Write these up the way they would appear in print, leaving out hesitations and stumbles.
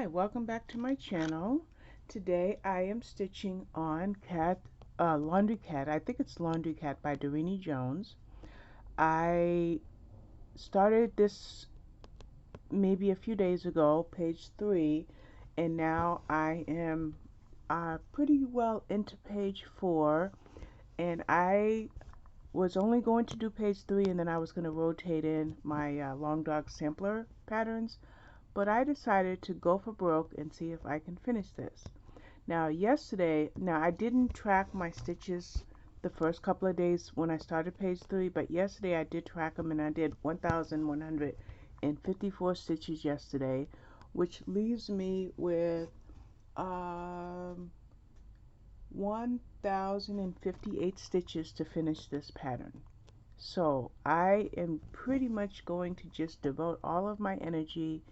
Hi, welcome back to my channel. Today I am stitching on Laundry Cat. I think it's Laundry Cat by Doreen Jones. I started this maybe a few days ago, page 3, and now I am pretty well into page 4, and I was only going to do page 3 and then I was going to rotate in my Long Dog sampler patterns, but I decided to go for broke and see if I can finish this. Now I didn't track my stitches the first couple of days when I started page 3, but yesterday I did track them and I did 1,154 stitches yesterday, which leaves me with 1,058 stitches to finish this pattern. So I am pretty much going to just devote all of my energy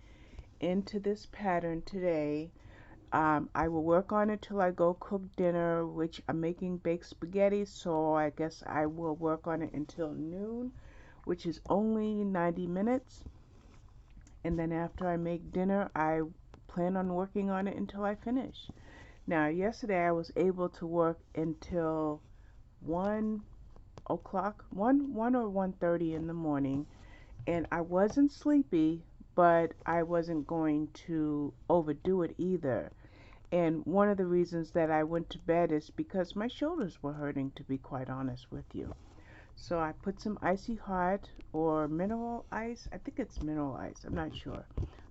into this pattern today. I will work on it till I go cook dinner, which I'm making baked spaghetti, so I guess I will work on it until noon, which is only 90 minutes. And then after I make dinner, I plan on working on it until I finish. Now, yesterday I was able to work until 1 o'clock, 1 or 1:30 in the morning, and I wasn't sleepy, but I wasn't going to overdo it either. And one of the reasons that I went to bed is because my shoulders were hurting, to be quite honest with you. So I put some icy hot or mineral ice. I think it's mineral ice. I'm not sure.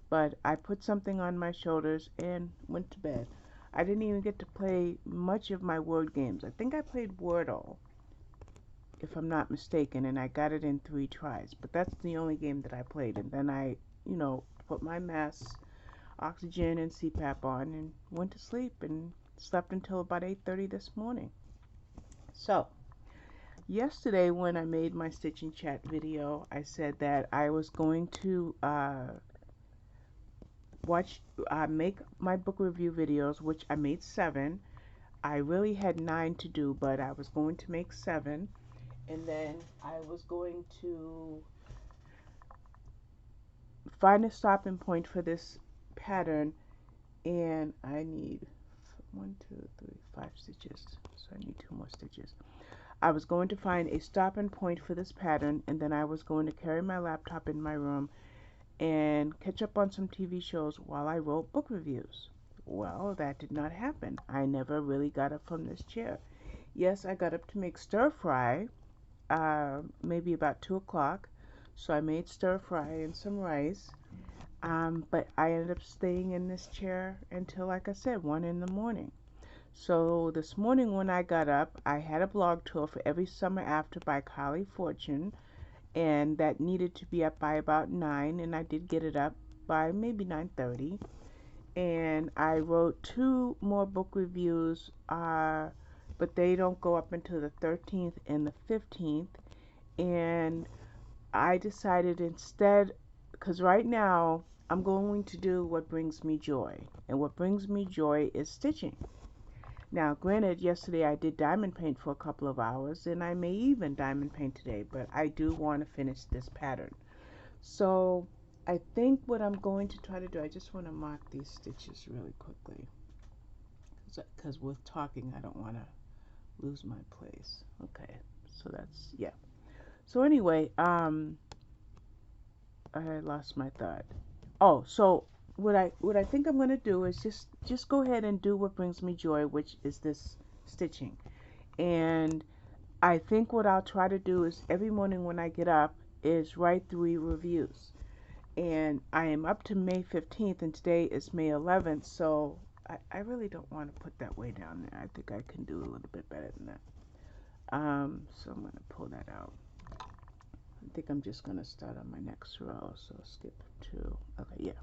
But I put something on my shoulders and went to bed. I didn't even get to play much of my word games. I think I played Wordle, if I'm not mistaken, and I got it in 3 tries. But that's the only game that I played. And then I, put my mask, oxygen, and CPAP on and went to sleep and slept until about 8:30 this morning. So, yesterday when I made my stitching chat video, I said that I was going to make my book review videos, which I made 7. I really had 9 to do, but I was going to make 7, and then I was going to find a stopping point for this pattern, and I need 1, 2, 3, 5 stitches, so I need 2 more stitches. I was going to find a stopping point for this pattern, and then I was going to carry my laptop in my room and catch up on some TV shows while I wrote book reviews. Well, that did not happen. I never really got up from this chair. Yes, I got up to make stir fry, maybe about 2 o'clock. So I made stir fry and some rice. But I ended up staying in this chair until, like I said, 1 in the morning. So this morning when I got up, I had a blog tour for Every Summer After by Carly Fortune, and that needed to be up by about 9, and I did get it up by maybe 9:30. And I wrote 2 more book reviews, but they don't go up until the 13th and the 15th. And I decided instead, because right now I'm going to do what brings me joy, and what brings me joy is stitching. Now, granted, yesterday I did diamond paint for a couple of hours, and I may even diamond paint today, but I do want to finish this pattern. So I think what I'm going to try to do, I just want to mark these stitches really quickly, because with talking I don't want to lose my place. Okay, so that's, yeah. So anyway, I lost my thought. Oh, so what I think I'm going to do is just go ahead and do what brings me joy, which is this stitching. And I think what I'll try to do is every morning when I get up is write 3 reviews. And I am up to May 15th, and today is May 11th, so I really don't want to put that way down there. I think I can do a little bit better than that. So I'm going to pull that out. I think I'm just going to start on my next row, so skip 2. Okay, yeah.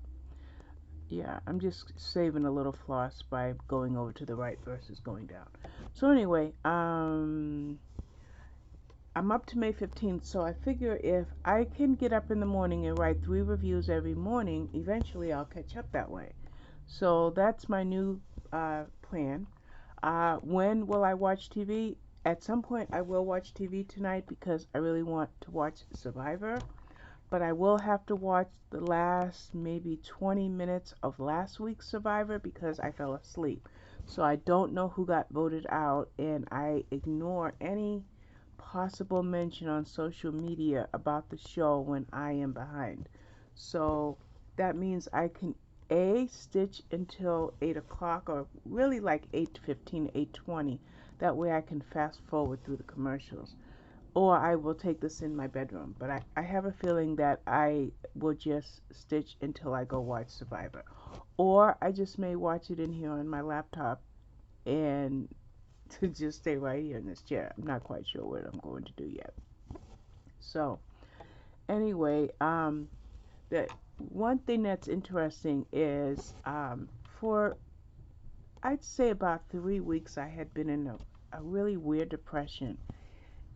Yeah, I'm just saving a little floss by going over to the right versus going down. So anyway, I'm up to May 15th, so I figure if I can get up in the morning and write 3 reviews every morning, eventually I'll catch up that way. So that's my new plan. When will I watch TV? At some point I will watch TV tonight because I really want to watch Survivor. but I will have to watch the last maybe 20 minutes of last week's Survivor because I fell asleep. So I don't know who got voted out, and I ignore any possible mention on social media about the show when I am behind. So that means I can stitch until 8 o'clock, or really like 8:15, 8:20. That way I can fast forward through the commercials. Or I will take this in my bedroom. But I have a feeling that I will just stitch until I go watch Survivor. Or I just may watch it in here on my laptop and to just stay right here in this chair. I'm not quite sure what I'm going to do yet. So anyway, the one thing that's interesting is for I'd say about 3 weeks I had been in a really weird depression.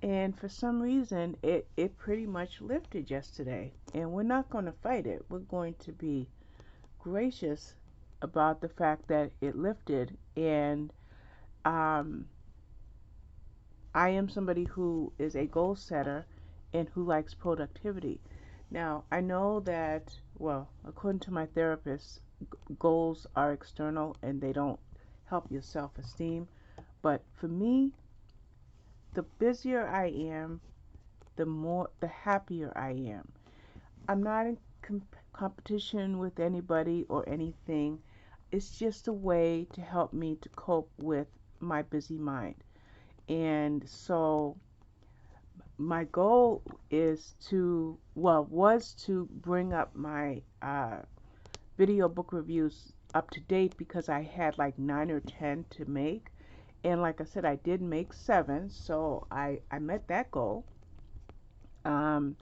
And for some reason, it pretty much lifted yesterday. And we're not going to fight it. We're going to be gracious about the fact that it lifted. And um, I am somebody who is a goal setter and who likes productivity. Now, I know that, well, according to my therapist, goals are external and they don't help your self esteem. But for me, the busier I am, the happier I am. I'm not in competition with anybody or anything. It's just a way to help me to cope with my busy mind. And so my goal was to bring up my video book reviews up to date because I had like 9 or 10 to make. And like I said, I did make 7, so I met that goal. Um,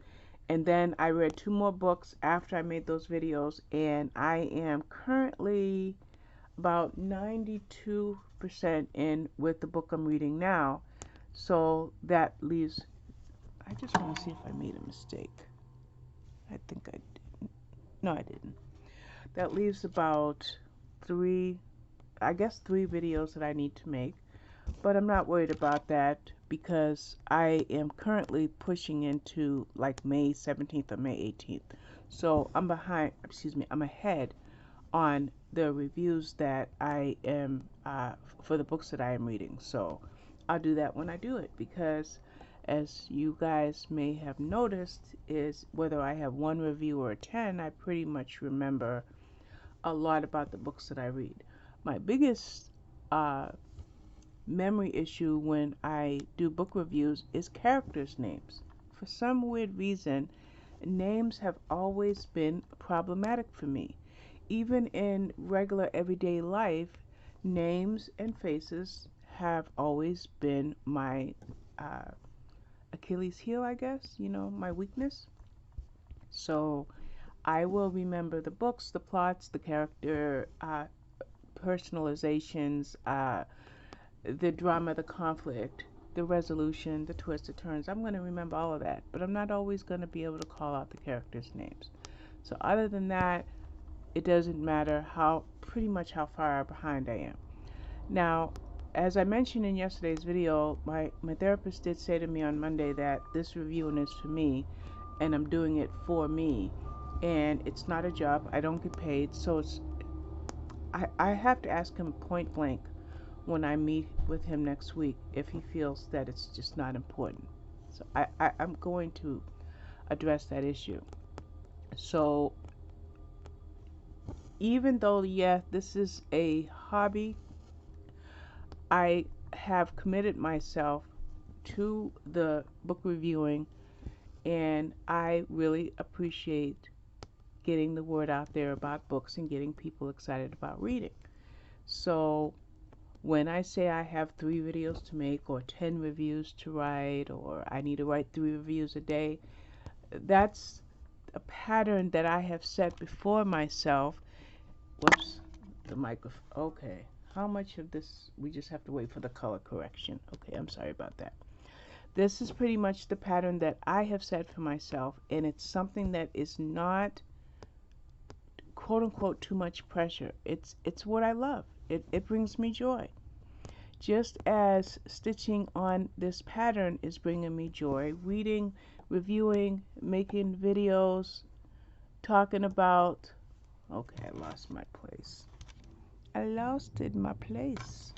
and then I read 2 more books after I made those videos, and I am currently about 92% in with the book I'm reading now. So that leaves, I just want to see if I made a mistake. I think I did. No, I didn't. That leaves about 3, I guess 3 videos that I need to make. But I'm not worried about that because I am currently pushing into like May 17th or May 18th. So I'm ahead on the reviews that I am for the books that I am reading. So I'll do that when I do it because as you guys may have noticed is whether I have 1 review or 10, I pretty much remember a lot about the books that I read. My biggest memory issue when I do book reviews is characters' names. For some weird reason, names have always been problematic for me. Even in regular everyday life, names and faces have always been my Achilles heel, I guess, my weakness. So I will remember the books, the plots, the character personalizations, the drama, the conflict, the resolution, the twists, the turns. I'm going to remember all of that, but I'm not always going to be able to call out the characters' names. So other than that, it doesn't matter pretty much how far behind I am. Now, as I mentioned in yesterday's video, my therapist did say to me on Monday that this reviewing is for me, and I'm doing it for me, and it's not a job. I don't get paid, so I have to ask him point blank when I meet with him next week if he feels that it's just not important. So I'm going to address that issue. So even though, this is a hobby, I have committed myself to the book reviewing, and I really appreciate getting the word out there about books and getting people excited about reading. So when I say I have 3 videos to make or 10 reviews to write or I need to write 3 reviews a day, that's a pattern that I have set before myself. Whoops, the microphone. Okay, how much of this? We just have to wait for the color correction. Okay, I'm sorry about that. This is pretty much the pattern that I have set for myself, and it's something that is not quote unquote too much pressure. It's what I love. It brings me joy. Just as stitching on this pattern is bringing me joy, reading, reviewing making videos talking about, okay, I lost my place. I lost it, my place.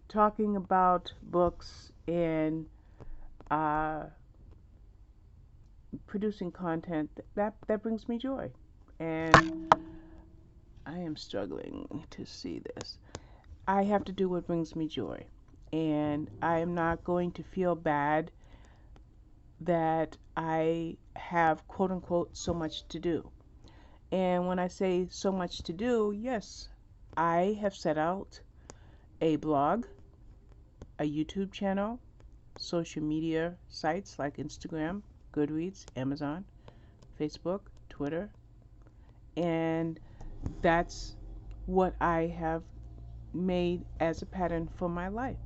Talking about books and uh, producing content that brings me joy. And I am struggling to see this. I have to do what brings me joy. And I am not going to feel bad that I have, quote unquote, so much to do. And when I say so much to do, yes, I have set out a blog, a YouTube channel, social media sites like Instagram, Goodreads, Amazon, Facebook, Twitter, and that's what I have made as a pattern for my life.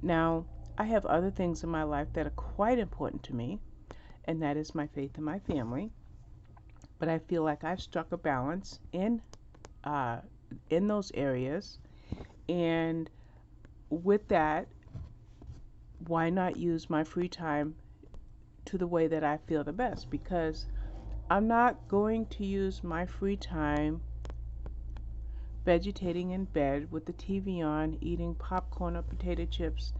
Now, I have other things in my life that are quite important to me, and that is my faith and my family. But I feel like I've struck a balance uh, in those areas, and with that, why not use my free time to the way that I feel the best? Because I'm not going to use my free time vegetating in bed with the TV on, eating popcorn or potato chips,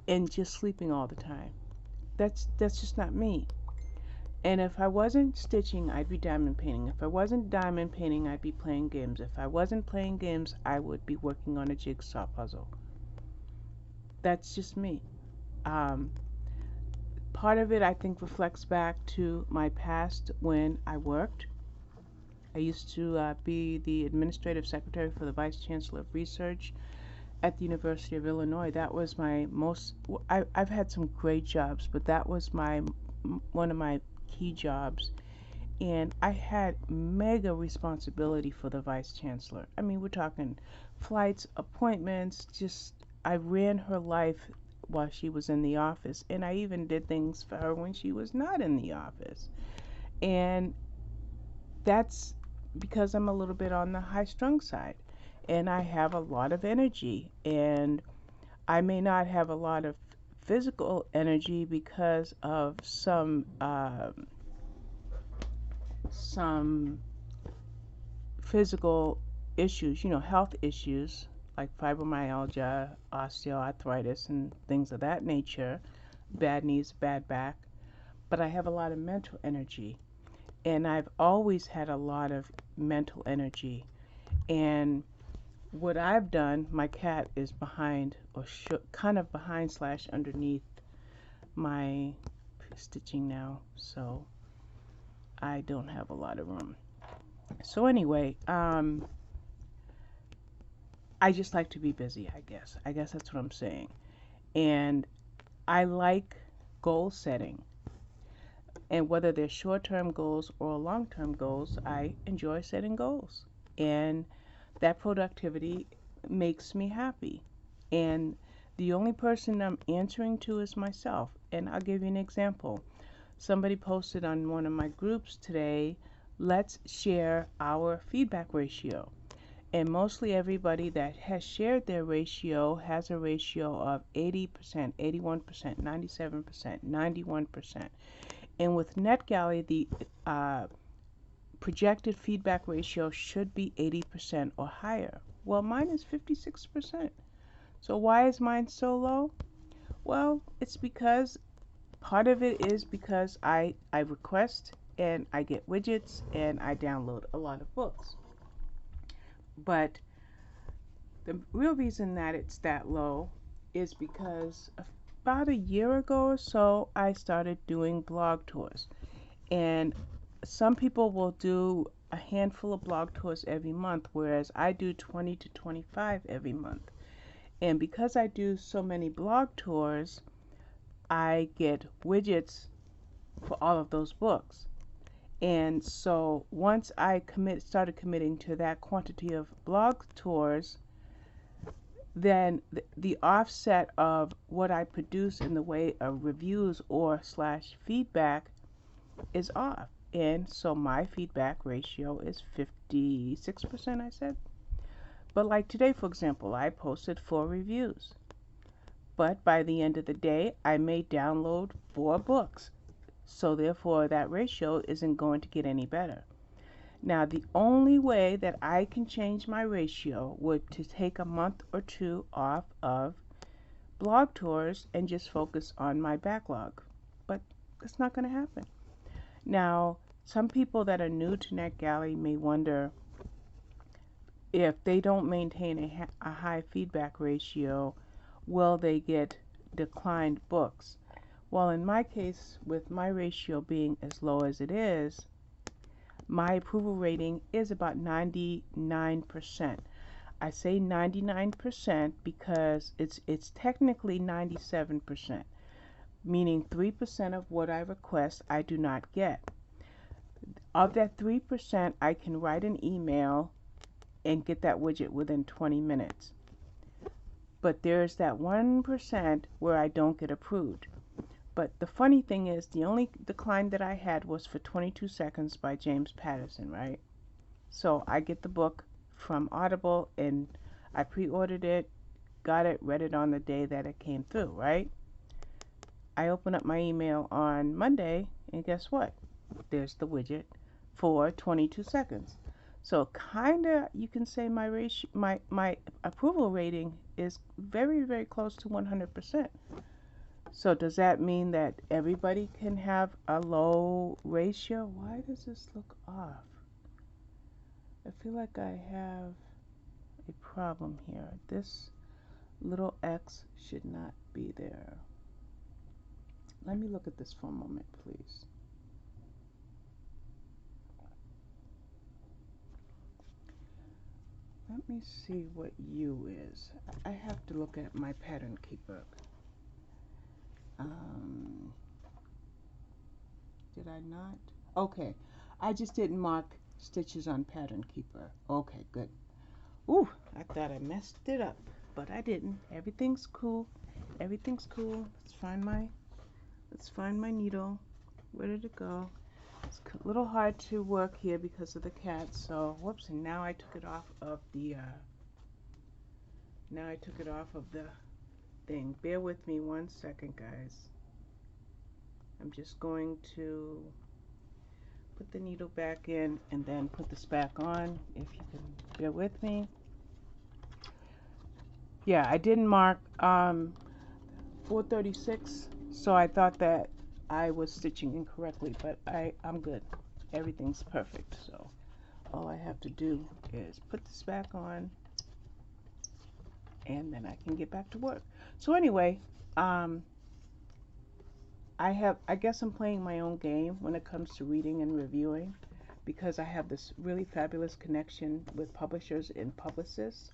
and just sleeping all the time. That's just not me. And if I wasn't stitching, I'd be diamond painting. If I wasn't diamond painting, I'd be playing games. If I wasn't playing games, I would be working on a jigsaw puzzle. That's just me. Um, Part of it, I think, reflects back to my past when I worked. I used to be the administrative secretary for the Vice Chancellor of Research at the University of Illinois. That was my most, I've had some great jobs, but that was one of my key jobs. And I had mega responsibility for the Vice Chancellor. I mean, we're talking flights, appointments, just, I ran her life while she was in the office. And I even did things for her when she was not in the office. And that's because I'm a little bit on the high strung side. And I have a lot of energy. And I may not have a lot of physical energy because of some physical issues, health issues like fibromyalgia, osteoarthritis, and things of that nature, bad knees, bad back. But I have a lot of mental energy, and I've always had a lot of mental energy. And what I've done, my cat is behind, or kind of behind slash underneath my stitching now, so I don't have a lot of room. So anyway, I just like to be busy, I guess. I guess that's what I'm saying. And I like goal setting. And whether they're short-term goals or long-term goals, I enjoy setting goals. And that productivity makes me happy. And the only person I'm answering to is myself. And I'll give you an example. Somebody posted on one of my groups today, let's share our feedback ratio. And mostly everybody that has shared their ratio has a ratio of 80%, 81%, 97%, 91%. And with NetGalley, the projected feedback ratio should be 80% or higher. Well, mine is 56%. So why is mine so low? Well, it's because part of it is because I request and I get widgets and I download a lot of books. But the real reason that it's that low is because about a year ago or so, I started doing blog tours. And some people will do a handful of blog tours every month, whereas I do 20 to 25 every month. And because I do so many blog tours, I get widgets for all of those books. And so once I started committing to that quantity of blog tours, then the offset of what I produce in the way of reviews or slash feedback is off. And so my feedback ratio is 56%, I said. But like today, for example, I posted 4 reviews. but by the end of the day, I may download 4 books. So therefore, that ratio isn't going to get any better. Now, the only way that I can change my ratio would to take a month or 2 off of blog tours and just focus on my backlog. But it's not going to happen. Now, some people that are new to NetGalley may wonder if they don't maintain a high feedback ratio, will they get declined books? Well, in my case, with my ratio being as low as it is, my approval rating is about 99%. I say 99% because it's technically 97%, meaning 3% of what I request I do not get. Of that 3%, I can write an email and get that widget within 20 minutes. But there's that 1% where I don't get approved. But the funny thing is, the only decline that I had was for 22 Seconds by James Patterson, right? So I get the book from Audible, and I pre-ordered it, got it, read it on the day that it came through, right? I open up my email on Monday, and guess what? There's the widget for 22 Seconds. So kinda, you can say my ratio, my approval rating is very, very close to 100%. So does that mean that everybody can have a low ratio? Why does this look off? I feel like I have a problem here. This little X should not be there. Let me look at this for a moment, please. Let me see what U is. I have to look at my Pattern Keeper. Did I not? Okay. I just didn't mark stitches on Pattern Keeper. Okay, good. Ooh, I thought I messed it up, but I didn't. Everything's cool. Everything's cool. Let's find my needle. Where did it go? It's a little hard to work here because of the cat. So, whoops, and now I took it off of the thing. Bear with me 1 second, guys. I'm just going to put the needle back in and then put this back on, if you can bear with me. Yeah, I didn't mark 436, so I thought that I was stitching incorrectly, but I'm good. Everything's perfect, so all I have to do is put this back on and then I can get back to work. So anyway, I guess I'm playing my own game when it comes to reading and reviewing, because I have this really fabulous connection with publishers and publicists.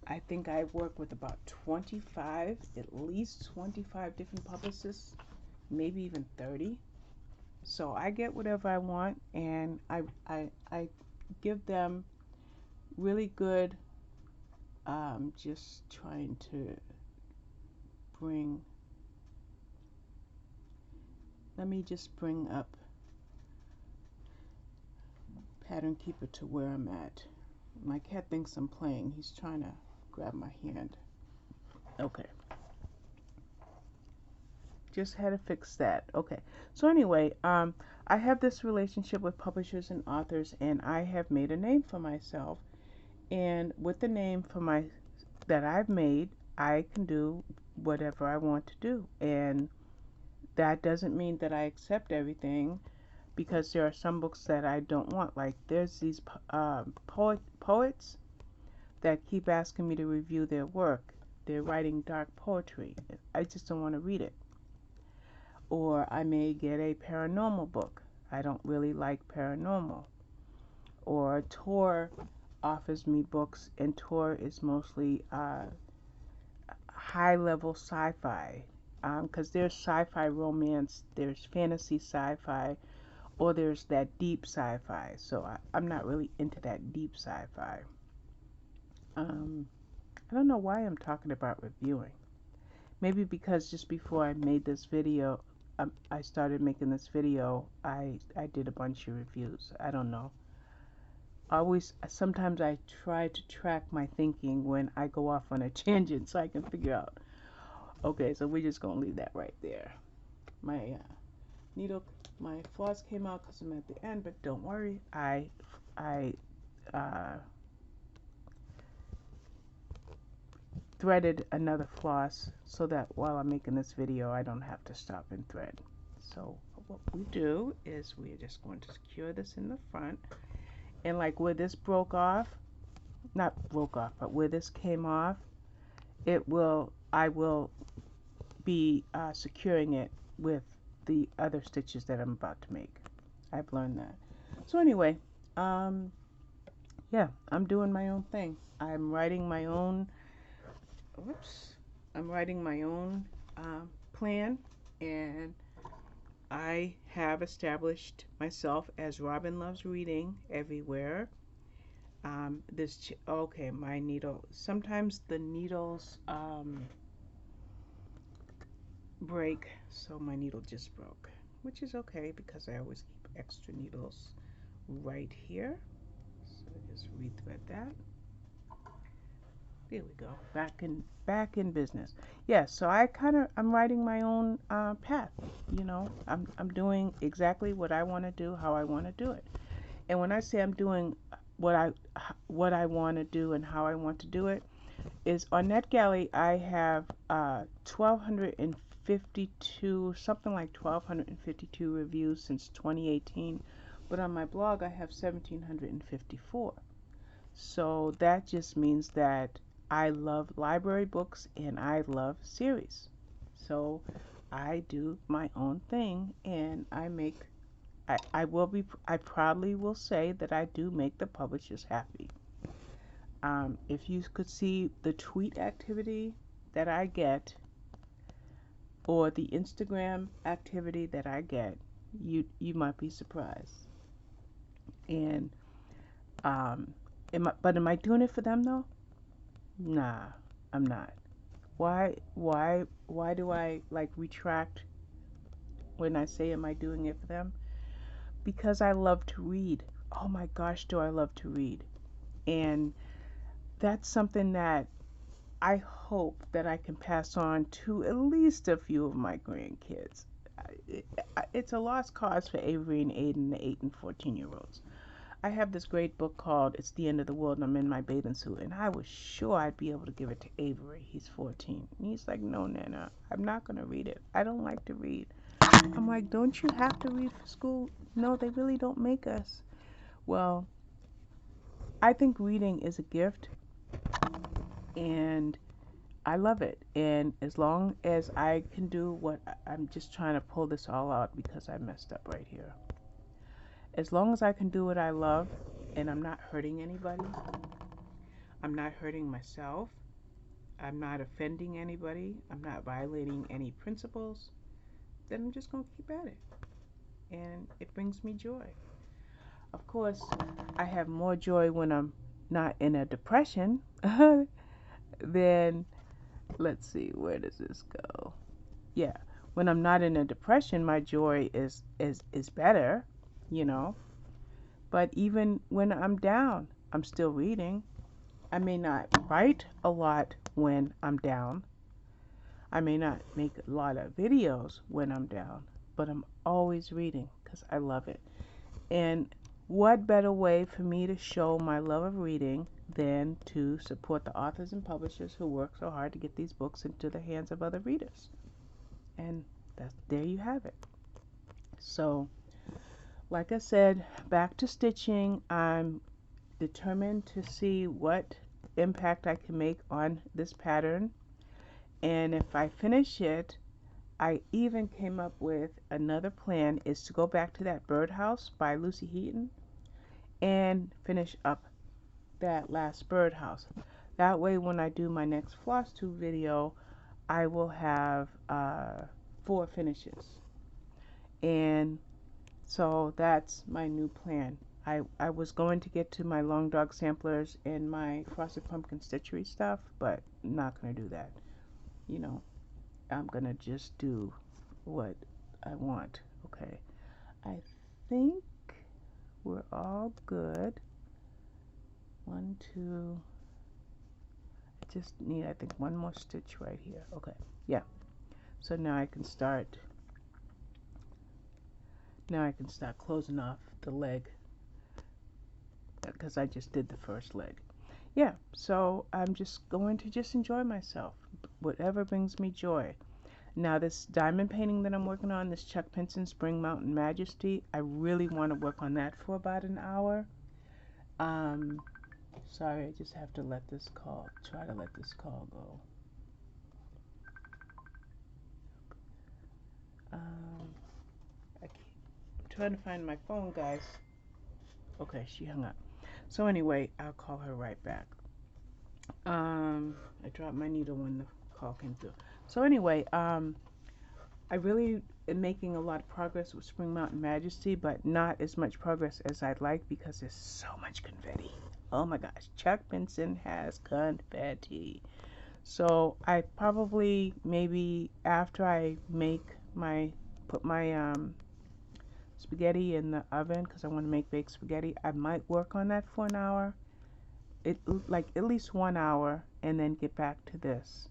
I think I work with about 25, at least 25 different publicists, maybe even 30. So I get whatever I want, and I give them really good, just trying to bring, let me just bring up Pattern Keeper to where I'm at. My cat thinks I'm playing. He's trying to grab my hand. Okay. Just had to fix that. Okay. So anyway, I have this relationship with publishers and authors, and I have made a name for myself. And with the name that I've made, I can do whatever I want to do. And that doesn't mean that I accept everything, because there are some books that I don't want. Like there's these poets that keep asking me to review their work. They're writing dark poetry. I just don't want to read it. Or I may get a paranormal book. I don't really like paranormal. Or Tor offers me books, and Tor is mostly high-level sci-fi. Because there's sci-fi romance, there's fantasy sci-fi, or there's that deep sci-fi. So I'm not really into that deep sci-fi. I don't know why I'm talking about reviewing. Maybe because just before I made this video, I started making this video, I did a bunch of reviews. I don't know. Sometimes I try to track my thinking when I go off on a tangent so I can figure out. Okay, so we're just gonna leave that right there. My needle, my floss came out because I'm at the end, but don't worry, I uh, threaded another floss so that while I'm making this video I don't have to stop and thread. So what we do is we're just going to secure this in the front, and like where this broke off, not broke off, but where this came off, I will be securing it with the other stitches that I'm about to make. I've learned that. So anyway, yeah, I'm doing my own thing. I'm writing my own whoops, I'm writing my own plan, and I have established myself as Robin Loves Reading everywhere. Okay, my needle. Sometimes the needles break, so my needle just broke, which is okay because I always keep extra needles right here. So just rethread that. There we go. Back in business. Yeah, so I'm writing my own path. You know, I'm doing exactly what I want to do, how I want to do it. And when I say I'm doing what I want to do and how I want to do it, is on NetGalley I have 1,252, something like 1,252 reviews since 2018, but on my blog I have 1,754. So that just means that I love library books and I love series. So I do my own thing, and I probably will say that I do make the publishers happy. If you could see the tweet activity that I get or the Instagram activity that I get, you might be surprised. And am I doing it for them though? Nah, I'm not. Why do I like retract when I say am I doing it for them? Because I love to read. Oh my gosh, do I love to read. And that's something that I hope that I can pass on to at least a few of my grandkids. It's a lost cause for Avery and Aiden, the 8 and 14-year-olds. I have this great book called It's the End of the World, and I'm in my bathing suit, and I was sure I'd be able to give it to Avery. He's 14. And he's like, no, Nana, I'm not going to read it. I don't like to read. I'm like, don't you have to read for school? No, they really don't make us. Well, I think reading is a gift, and I love it. And as long as I can do what I'm just trying to pull this all out because I messed up right here. As long as I can do what I love and I'm not hurting anybody, I'm not hurting myself, I'm not offending anybody, I'm not violating any principles, then I'm just going to keep at it. And it brings me joy. Of course, I have more joy when I'm not in a depression than, let's see, where does this go? Yeah, when I'm not in a depression, my joy is better, you know. But even when I'm down, I'm still reading. I may not write a lot when I'm down. I may not make a lot of videos when I'm down, but I'm always reading because I love it. And what better way for me to show my love of reading than to support the authors and publishers who work so hard to get these books into the hands of other readers? And there you have it. So, like I said, back to stitching. I'm determined to see what impact I can make on this pattern. And if I finish it, I even came up with another plan, is to go back to that birdhouse by Lucy Heaton and finish up that last birdhouse. That way when I do my next floss tube video, I will have 4 finishes. And so that's my new plan. I was going to get to my Long Dog samplers and my Frosted Pumpkin stitchery stuff, but I'm not going to do that. You know, I'm going to just do what I want. Okay. I think we're all good. 1, 2. I just need, I think, one more stitch right here. Okay, yeah. So now I can start closing off the leg because I just did the first leg. Yeah, so I'm just going to just enjoy myself, whatever brings me joy. Now this diamond painting that I'm working on, this Chuck Pinson Spring Mountain Majesty, I really want to work on that for about an hour. Sorry, I just have to try to let this call go. I'm trying to find my phone, guys. Okay, she hung up. So anyway, I'll call her right back. I dropped my needle when the call came through. So anyway, I really am making a lot of progress with Spring Mountain Majesty, but not as much progress as I'd like because there's so much confetti. Oh my gosh, Chuck Pinson has confetti. So I probably, maybe after I put my spaghetti in the oven, because I want to make baked spaghetti, I might work on that for an hour. Like at least 1 hour, and then get back to this.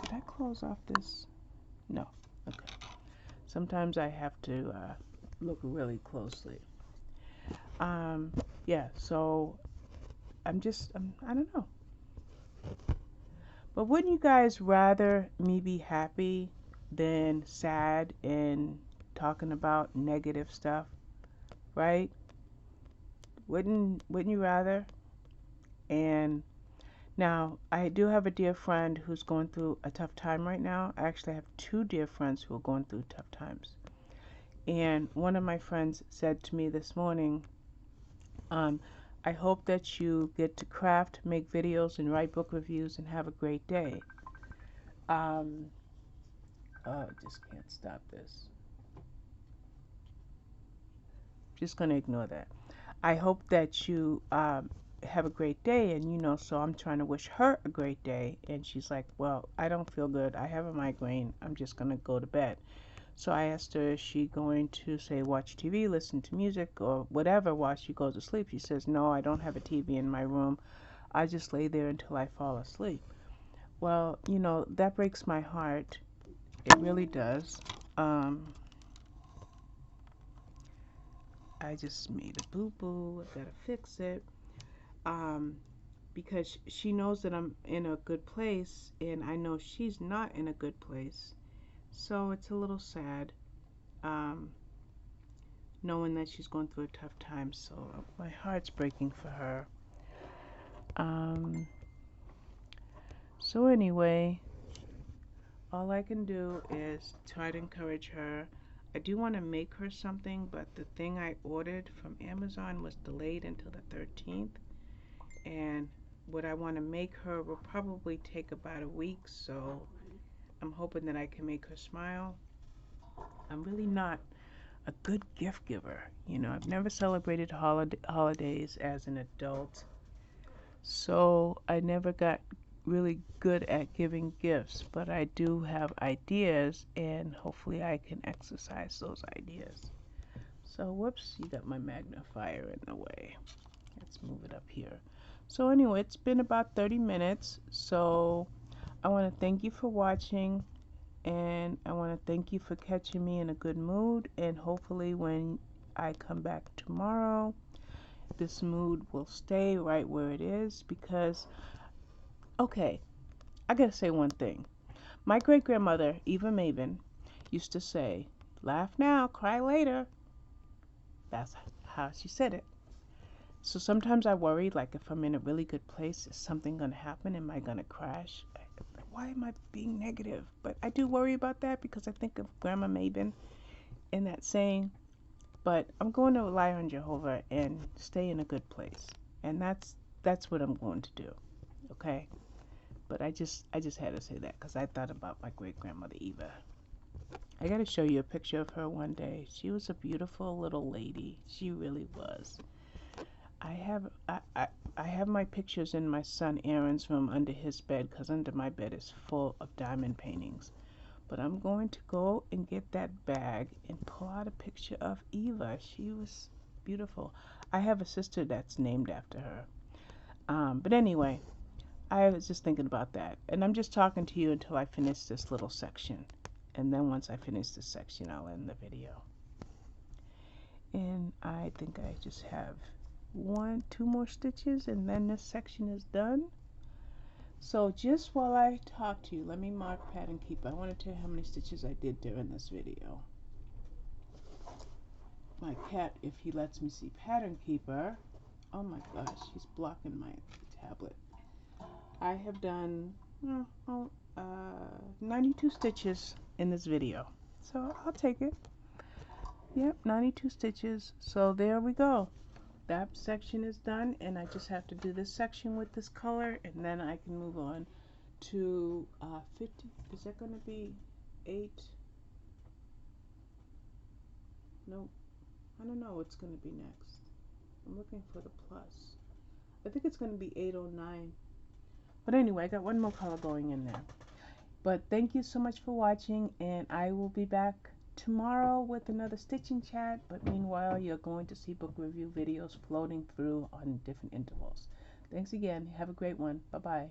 Did I close off this? No. Okay. Sometimes I have to look really closely. Yeah, so I don't know. But wouldn't you guys rather me be happy than sad and talking about negative stuff, right? Wouldn't you rather? And now, I do have a dear friend who's going through a tough time right now. I actually have two dear friends who are going through tough times. And one of my friends said to me this morning, I hope that you get to craft, make videos, and write book reviews and have a great day. Oh, I just can't stop this. Just going to ignore that. I hope that you have a great day, and so I'm trying to wish her a great day, and she's like, well, I don't feel good, I have a migraine, I'm just gonna go to bed. So I asked her, is she going to say watch TV, listen to music, or whatever while she goes to sleep? She says, no, I don't have a TV in my room, I just lay there until I fall asleep. Well, that breaks my heart. It really does. I just made a boo-boo, I gotta fix it. Because she knows that I'm in a good place, and I know she's not in a good place. So it's a little sad, knowing that she's going through a tough time. So my heart's breaking for her. So anyway, all I can do is try to encourage her. I do want to make her something, but the thing I ordered from Amazon was delayed until the 13th. And what I want to make her will probably take about a week, so I'm hoping that I can make her smile. I'm really not a good gift giver. I've never celebrated holidays as an adult, so I never got really good at giving gifts, but I do have ideas, and hopefully I can exercise those ideas. So, whoops, you got my magnifier in the way. Let's move it up here. So anyway, it's been about 30 minutes, so I want to thank you for watching, and I want to thank you for catching me in a good mood, and hopefully when I come back tomorrow, this mood will stay right where it is, because, okay, I gotta say one thing. My great-grandmother, Eva Maven, used to say, laugh now, cry later. That's how she said it. So sometimes I worry, like if I'm in a really good place, is something going to happen? Am I going to crash? Why am I being negative? But I do worry about that because I think of Grandma Maven and that saying. But I'm going to rely on Jehovah and stay in a good place. And that's what I'm going to do. Okay? But I just had to say that because I thought about my great-grandmother Eva. I got to show you a picture of her one day. She was a beautiful little lady. She really was. I have my pictures in my son Aaron's room under his bed, because under my bed is full of diamond paintings. But I'm going to go and get that bag and pull out a picture of Eva. She was beautiful. I have a sister that's named after her. But anyway, I was just thinking about that, and I'm just talking to you until I finish this little section, and then once I finish this section I'll end the video. And I think I just have two more stitches and then this section is done. So just while I talk to you, let me mark Pattern Keeper. I want to tell you how many stitches I did during this video. My cat, if he lets me see Pattern Keeper, oh my gosh, he's blocking my tablet. I have done 92 stitches in this video, so I'll take it. Yep, 92 stitches. So there we go. That section is done, and I just have to do this section with this color, and then I can move on to 50. Is that going to be 8? No, I don't know what's going to be next. I'm looking for the plus. I think it's going to be 8 or 9. But anyway, I got one more color going in there. But thank you so much for watching, and I will be back tomorrow with another stitching chat. But meanwhile, you're going to see book review videos floating through on different intervals. Thanks again. Have a great one. Bye-bye.